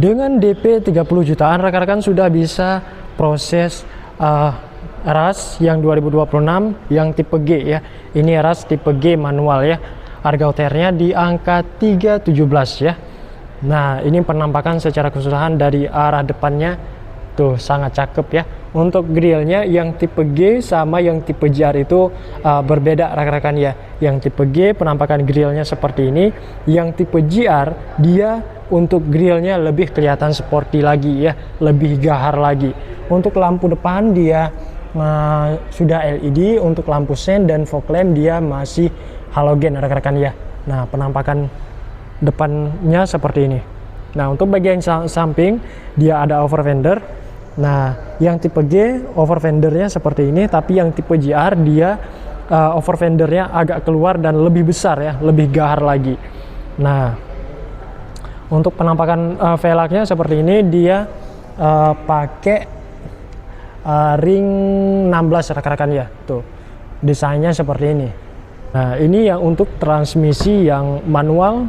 Dengan DP 30 jutaan rekan-rekan sudah bisa proses RAS yang 2026 yang tipe G ya. Ini RAS tipe G manual ya. Harga OTR-nya di angka 317 ya. Nah, ini penampakan secara keseluruhan dari arah depannya tuh sangat cakep ya. Untuk grillnya yang tipe G sama yang tipe JR itu berbeda rekan-rekan ya. Yang tipe G penampakan grillnya seperti ini, yang tipe JR dia untuk grillnya lebih kelihatan sporty lagi ya, lebih gahar lagi. Untuk lampu depan dia sudah LED, untuk lampu sen dan fog lamp dia masih halogen rekan-rekan ya. Nah, penampakan depannya seperti ini. Nah, untuk bagian samping dia ada over fender. Nah, yang tipe G over fendernya seperti ini, tapi yang tipe JR dia over fendernya agak keluar dan lebih besar ya, lebih gahar lagi. Nah, untuk penampakan velgnya seperti ini, dia pakai ring 16 rekan-rekan ya. Tuh, desainnya seperti ini. Nah, ini yang untuk transmisi yang manual.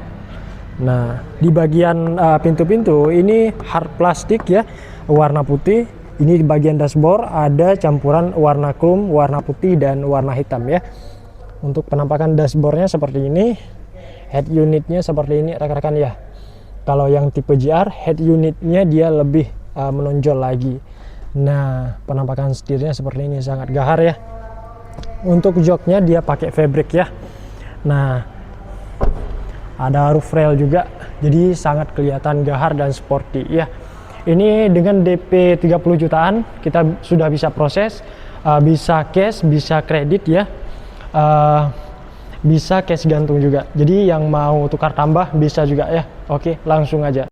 Nah, di bagian pintu-pintu ini hard plastik ya, warna putih. Ini di bagian dashboard ada campuran warna chrome, warna putih dan warna hitam ya. Untuk penampakan dashboardnya seperti ini, head unitnya seperti ini rekan-rekan ya. Kalau yang tipe JR head unitnya dia lebih menonjol lagi. Nah, penampakan setirnya seperti ini sangat gahar ya. Untuk joknya dia pakai fabric ya. Nah, ada roof rail juga, jadi sangat kelihatan gahar dan sporty ya. Ini dengan DP 30 jutaan kita sudah bisa proses, bisa cash, bisa kredit ya, bisa cash gantung juga. Jadi yang mau tukar tambah bisa juga ya. Oke, langsung aja.